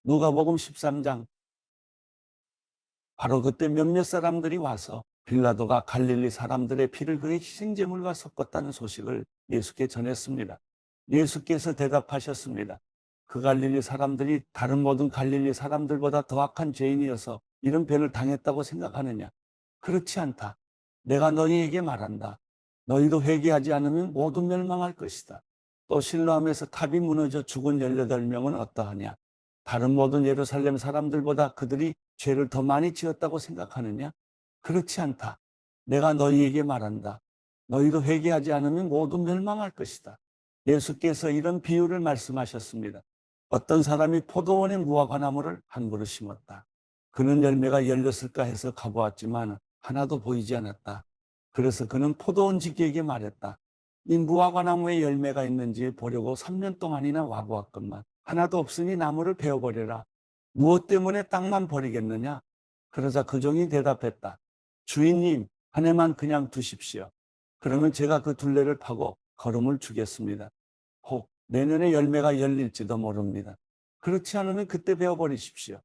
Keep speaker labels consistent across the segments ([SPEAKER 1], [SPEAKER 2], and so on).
[SPEAKER 1] 누가복음 13장. 바로 그때 몇몇 사람들이 와서 빌라도가 갈릴리 사람들의 피를 그의 희생제물과 섞었다는 소식을 예수께 전했습니다. 예수께서 대답하셨습니다. 그 갈릴리 사람들이 다른 모든 갈릴리 사람들보다 더 악한 죄인이어서 이런 변을 당했다고 생각하느냐? 그렇지 않다. 내가 너희에게 말한다. 너희도 회개하지 않으면 모두 멸망할 것이다. 또 실로암에서 탑이 무너져 죽은 18명은 어떠하냐? 다른 모든 예루살렘 사람들보다 그들이 죄를 더 많이 지었다고 생각하느냐? 그렇지 않다. 내가 너희에게 말한다. 너희도 회개하지 않으면 모두 멸망할 것이다. 예수께서 이런 비유를 말씀하셨습니다. 어떤 사람이 포도원에 무화과나무를 한 그루 심었다. 그는 열매가 열렸을까 해서 가보았지만 하나도 보이지 않았다. 그래서 그는 포도원 지기에게 말했다. 이 무화과나무에 열매가 있는지 보려고 3년 동안이나 와보았건만 하나도 없으니 나무를 베어버려라. 무엇 때문에 땅만 버리겠느냐? 그러자 그 종이 대답했다. 주인님, 한 해만 그냥 두십시오. 그러면 제가 그 둘레를 파고 거름을 주겠습니다. 혹 내년에 열매가 열릴지도 모릅니다. 그렇지 않으면 그때 베어버리십시오.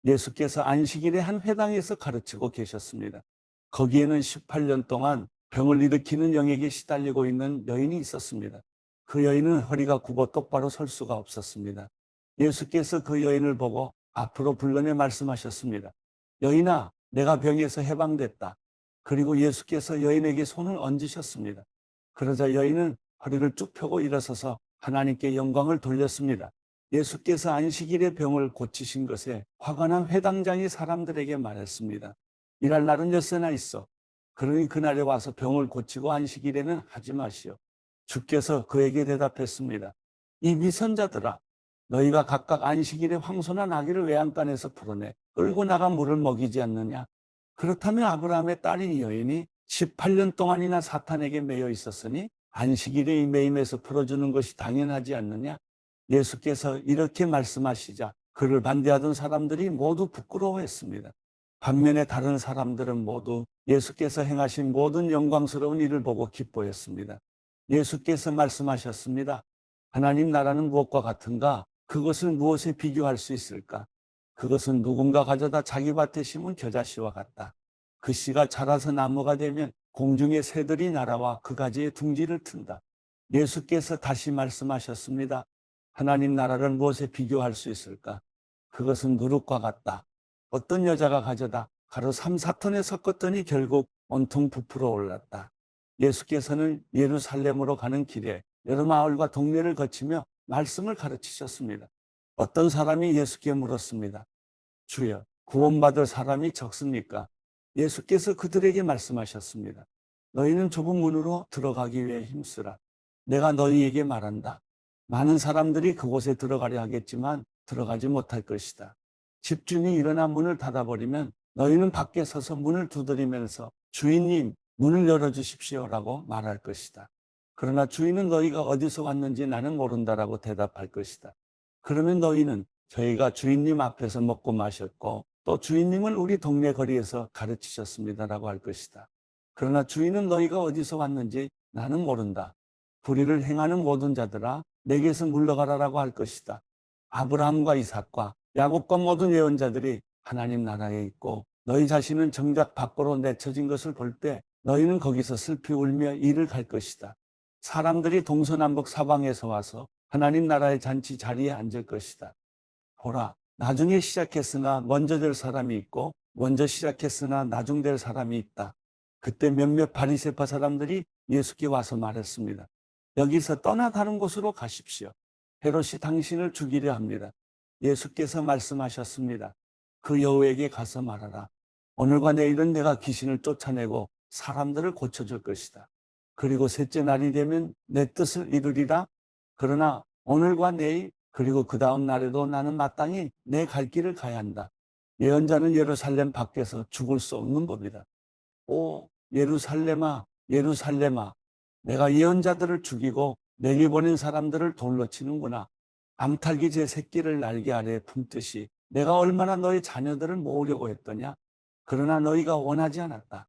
[SPEAKER 1] 예수께서 안식일에 한 회당에서 가르치고 계셨습니다. 거기에는 18년 동안 병을 일으키는 영에게 시달리고 있는 여인이 있었습니다. 그 여인은 허리가 굽어 똑바로 설 수가 없었습니다. 예수께서 그 여인을 보고 앞으로 불러내 말씀하셨습니다. 여인아, 내가 병에서 해방됐다. 그리고 예수께서 여인에게 손을 얹으셨습니다. 그러자 여인은 허리를 쭉 펴고 일어서서 하나님께 영광을 돌렸습니다. 예수께서 안식일에 병을 고치신 것에 화가 난 회당장이 사람들에게 말했습니다. 일할 날은 엿새나 있어. 그러니 그날에 와서 병을 고치고 안식일에는 하지 마시오. 주께서 그에게 대답했습니다. 이 미선자들아, 너희가 각각 안식일에 황소나 나귀를 외양간에서 풀어내 끌고 나가 물을 먹이지 않느냐? 그렇다면 아브라함의 딸인 이 여인이 18년 동안이나 사탄에게 매여 있었으니 안식일에 이 매임에서 풀어주는 것이 당연하지 않느냐? 예수께서 이렇게 말씀하시자 그를 반대하던 사람들이 모두 부끄러워했습니다. 반면에 다른 사람들은 모두 예수께서 행하신 모든 영광스러운 일을 보고 기뻐했습니다. 예수께서 말씀하셨습니다. 하나님 나라는 무엇과 같은가? 그것을 무엇에 비교할 수 있을까? 그것은 누군가 가져다 자기 밭에 심은 겨자씨와 같다. 그 씨가 자라서 나무가 되면 공중의 새들이 날아와 그 가지에 둥지를 튼다. 예수께서 다시 말씀하셨습니다. 하나님 나라를 무엇에 비교할 수 있을까? 그것은 누룩과 같다. 어떤 여자가 가져다 가루 3, 4톤에 섞었더니 결국 온통 부풀어 올랐다. 예수께서는 예루살렘으로 가는 길에 여러 마을과 동네를 거치며 말씀을 가르치셨습니다. 어떤 사람이 예수께 물었습니다. 주여, 구원받을 사람이 적습니까? 예수께서 그들에게 말씀하셨습니다. 너희는 좁은 문으로 들어가기 위해 힘쓰라. 내가 너희에게 말한다. 많은 사람들이 그곳에 들어가려 하겠지만 들어가지 못할 것이다. 집주인이 일어나 문을 닫아버리면 너희는 밖에 서서 문을 두드리면서 주인님, 문을 열어주십시오라고 말할 것이다. 그러나 주인은 너희가 어디서 왔는지 나는 모른다라고 대답할 것이다. 그러면 너희는 저희가 주인님 앞에서 먹고 마셨고 또 주인님은 우리 동네 거리에서 가르치셨습니다라고 할 것이다. 그러나 주인은 너희가 어디서 왔는지 나는 모른다. 불의를 행하는 모든 자들아 내게서 물러가라라고 할 것이다. 아브라함과 이삭과 야곱과 모든 예언자들이 하나님 나라에 있고 너희 자신은 정작 밖으로 내쳐진 것을 볼 때 너희는 거기서 슬피 울며 이를 갈 것이다. 사람들이 동서남북 사방에서 와서 하나님 나라의 잔치 자리에 앉을 것이다. 보라, 나중에 시작했으나 먼저 될 사람이 있고 먼저 시작했으나 나중 될 사람이 있다. 그때 몇몇 바리새파 사람들이 예수께 와서 말했습니다. 여기서 떠나 다른 곳으로 가십시오. 헤롯이 당신을 죽이려 합니다. 예수께서 말씀하셨습니다. 그 여우에게 가서 말하라. 오늘과 내일은 내가 귀신을 쫓아내고 사람들을 고쳐줄 것이다. 그리고 셋째 날이 되면 내 뜻을 이루리라. 그러나 오늘과 내일 그리고 그 다음 날에도 나는 마땅히 내 갈 길을 가야 한다. 예언자는 예루살렘 밖에서 죽을 수 없는 법이다. 오 예루살렘아, 예루살렘아, 내가 예언자들을 죽이고 내게 보낸 사람들을 돌로 치는구나. 암탉이 제 새끼를 날개 아래에 품듯이 내가 얼마나 너희 자녀들을 모으려고 했더냐. 그러나 너희가 원하지 않았다.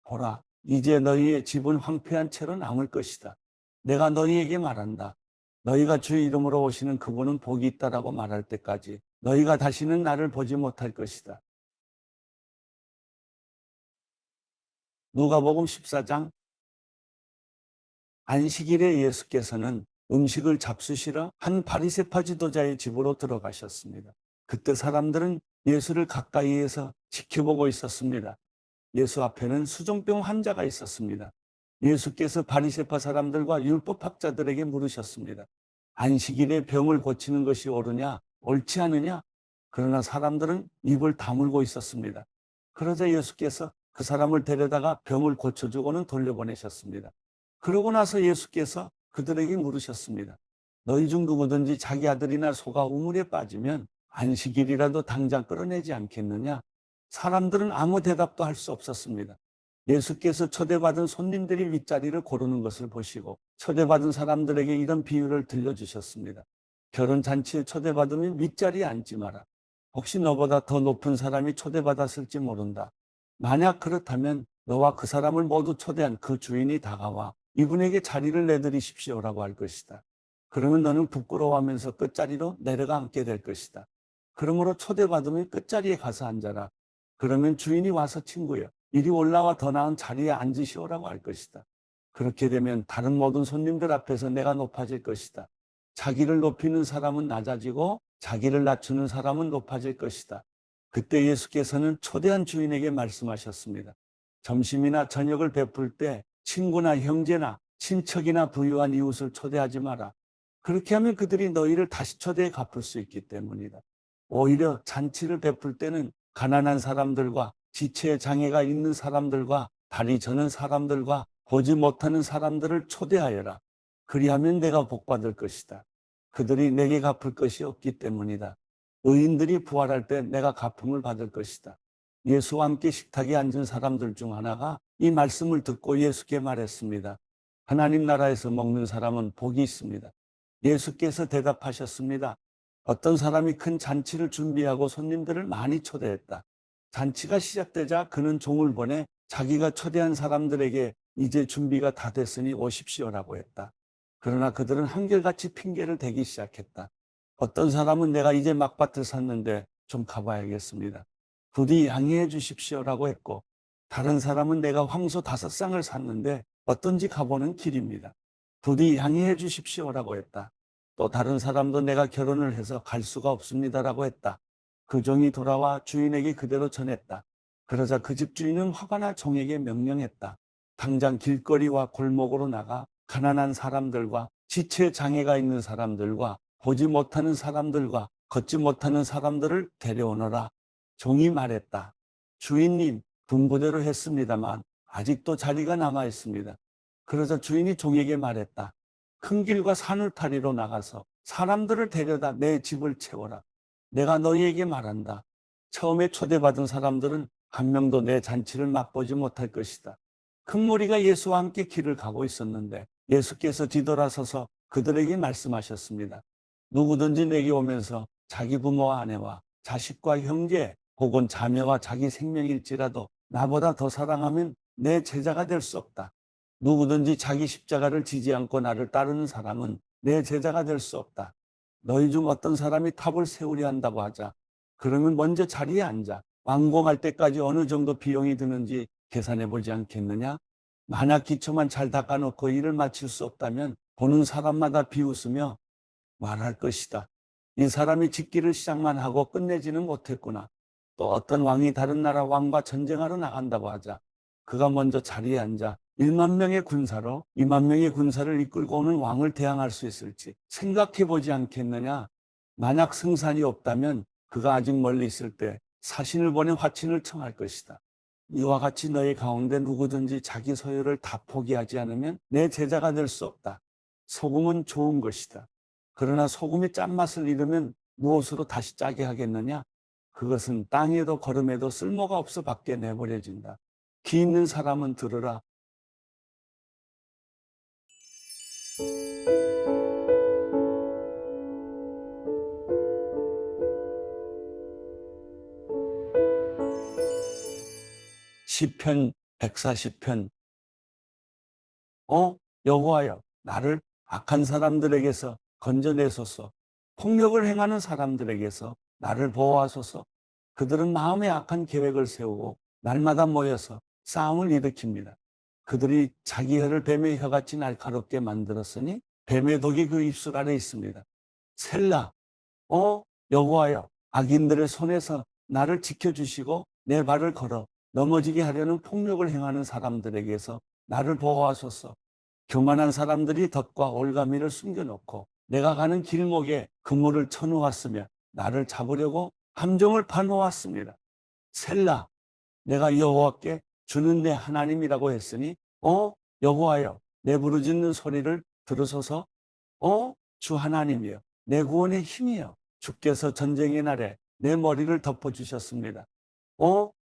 [SPEAKER 1] 보라, 이제 너희의 집은 황폐한 채로 남을 것이다. 내가 너희에게 말한다. 너희가 주의 이름으로 오시는 그분은 복이 있다라고 말할 때까지 너희가 다시는 나를 보지 못할 것이다. 누가복음 14장. 안식일에 예수께서는 음식을 잡수시러 한 바리새파 지도자의 집으로 들어가셨습니다. 그때 사람들은 예수를 가까이에서 지켜보고 있었습니다. 예수 앞에는 수종병 환자가 있었습니다. 예수께서 바리새파 사람들과 율법학자들에게 물으셨습니다. 안식일에 병을 고치는 것이 옳으냐, 옳지 않으냐? 그러나 사람들은 입을 다물고 있었습니다. 그러자 예수께서 그 사람을 데려다가 병을 고쳐주고는 돌려보내셨습니다. 그러고 나서 예수께서 그들에게 물으셨습니다. 너희 중 누구든지 자기 아들이나 소가 우물에 빠지면 안식일이라도 당장 끌어내지 않겠느냐? 사람들은 아무 대답도 할 수 없었습니다. 예수께서 초대받은 손님들이 윗자리를 고르는 것을 보시고 초대받은 사람들에게 이런 비유를 들려주셨습니다. 결혼잔치에 초대받으면 윗자리에 앉지 마라. 혹시 너보다 더 높은 사람이 초대받았을지 모른다. 만약 그렇다면 너와 그 사람을 모두 초대한 그 주인이 다가와 이분에게 자리를 내드리십시오라고 할 것이다. 그러면 너는 부끄러워하면서 끝자리로 내려가 앉게 될 것이다. 그러므로 초대받으면 끝자리에 가서 앉아라. 그러면 주인이 와서 친구여, 이리 올라와 더 나은 자리에 앉으시오라고 할 것이다. 그렇게 되면 다른 모든 손님들 앞에서 내가 높아질 것이다. 자기를 높이는 사람은 낮아지고 자기를 낮추는 사람은 높아질 것이다. 그때 예수께서는 초대한 주인에게 말씀하셨습니다. 점심이나 저녁을 베풀 때 친구나 형제나 친척이나 부유한 이웃을 초대하지 마라. 그렇게 하면 그들이 너희를 다시 초대해 갚을 수 있기 때문이다. 오히려 잔치를 베풀 때는 가난한 사람들과 지체에 장애가 있는 사람들과 다리 저는 사람들과 보지 못하는 사람들을 초대하여라. 그리하면 내가 복받을 것이다. 그들이 내게 갚을 것이 없기 때문이다. 의인들이 부활할 때 내가 갚음을 받을 것이다. 예수와 함께 식탁에 앉은 사람들 중 하나가 이 말씀을 듣고 예수께 말했습니다. 하나님 나라에서 먹는 사람은 복이 있습니다. 예수께서 대답하셨습니다. 어떤 사람이 큰 잔치를 준비하고 손님들을 많이 초대했다. 잔치가 시작되자 그는 종을 보내 자기가 초대한 사람들에게 이제 준비가 다 됐으니 오십시오라고 했다. 그러나 그들은 한결같이 핑계를 대기 시작했다. 어떤 사람은 내가 이제 막밭을 샀는데 좀 가봐야겠습니다. 부디 양해해 주십시오라고 했고, 다른 사람은 내가 황소 5쌍을 샀는데 어떤지 가보는 길입니다. 부디 양해해 주십시오라고 했다. 또 다른 사람도 내가 결혼을 해서 갈 수가 없습니다라고 했다. 그 종이 돌아와 주인에게 그대로 전했다. 그러자 그 집 주인은 화가 나 종에게 명령했다. 당장 길거리와 골목으로 나가 가난한 사람들과 지체 장애가 있는 사람들과 보지 못하는 사람들과 걷지 못하는 사람들을 데려오너라. 종이 말했다. 주인님, 분부대로 했습니다만 아직도 자리가 남아 있습니다. 그러자 주인이 종에게 말했다. 큰 길과 산울타리로 나가서 사람들을 데려다 내 집을 채워라. 내가 너희에게 말한다. 처음에 초대받은 사람들은 한 명도 내 잔치를 맛보지 못할 것이다. 큰 무리가 예수와 함께 길을 가고 있었는데 예수께서 뒤돌아서서 그들에게 말씀하셨습니다. 누구든지 내게 오면서 자기 부모와 아내와 자식과 형제 혹은 자녀와 자기 생명일지라도 나보다 더 사랑하면 내 제자가 될 수 없다. 누구든지 자기 십자가를 지지 않고 나를 따르는 사람은 내 제자가 될 수 없다. 너희 중 어떤 사람이 탑을 세우려 한다고 하자. 그러면 먼저 자리에 앉아 완공할 때까지 어느 정도 비용이 드는지 계산해 보지 않겠느냐? 만약 기초만 잘 닦아놓고 일을 마칠 수 없다면 보는 사람마다 비웃으며 말할 것이다. 이 사람이 짓기를 시작만 하고 끝내지는 못했구나. 또 어떤 왕이 다른 나라 왕과 전쟁하러 나간다고 하자. 그가 먼저 자리에 앉아 1만 명의 군사로 2만 명의 군사를 이끌고 오는 왕을 대항할 수 있을지 생각해 보지 않겠느냐. 만약 승산이 없다면 그가 아직 멀리 있을 때 사신을 보내 화친을 청할 것이다. 이와 같이 너희 가운데 누구든지 자기 소유를 다 포기하지 않으면 내 제자가 될 수 없다. 소금은 좋은 것이다. 그러나 소금이 짠맛을 잃으면 무엇으로 다시 짜게 하겠느냐? 그것은 땅에도 거름에도 쓸모가 없어 밖에 내버려진다. 귀 있는 사람은 들으라. 시편 140편. 여호와여, 나를 악한 사람들에게서 건져내소서. 폭력을 행하는 사람들에게서 나를 보호하소서. 그들은 마음에 악한 계획을 세우고 날마다 모여서 싸움을 일으킵니다. 그들이 자기 혀를 뱀의 혀같이 날카롭게 만들었으니 뱀의 독이 그 입술 아래 있습니다. 셀라, 여호와여, 악인들의 손에서 나를 지켜주시고 내 발을 걸어 넘어지게 하려는 폭력을 행하는 사람들에게서 나를 보호하소서. 교만한 사람들이 덫과 올가미를 숨겨놓고 내가 가는 길목에 그물을 쳐놓았으며 나를 잡으려고 함정을 파놓았습니다. 셀라, 내가 여호와께 주는 내 하나님이라고 했으니 여호와여, 내 부르짖는 소리를 들으소서. 주 하나님이여, 내 구원의 힘이여, 주께서 전쟁의 날에 내 머리를 덮어주셨습니다.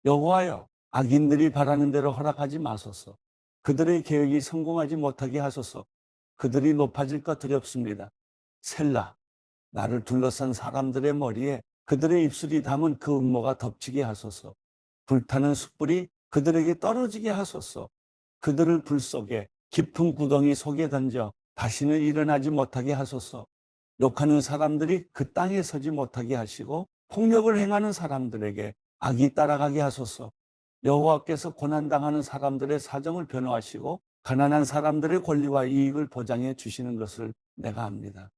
[SPEAKER 1] 여호와여, 악인들이 바라는 대로 허락하지 마소서. 그들의 계획이 성공하지 못하게 하소서. 그들이 높아질까 두렵습니다. 셀라, 나를 둘러싼 사람들의 머리에 그들의 입술이 담은 그 음모가 덮치게 하소서. 불타는 숯불이 그들에게 떨어지게 하소서. 그들을 불 속에 깊은 구덩이 속에 던져 다시는 일어나지 못하게 하소서. 욕하는 사람들이 그 땅에 서지 못하게 하시고 폭력을 행하는 사람들에게 악이 따라가게 하소서. 여호와께서 고난당하는 사람들의 사정을 변호하시고 가난한 사람들의 권리와 이익을 보장해 주시는 것을 내가 압니다.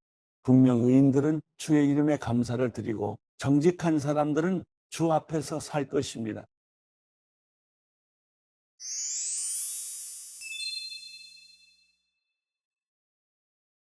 [SPEAKER 1] 분명 의인들은 주의 이름에 감사를 드리고 정직한 사람들은 주 앞에서 살 것입니다.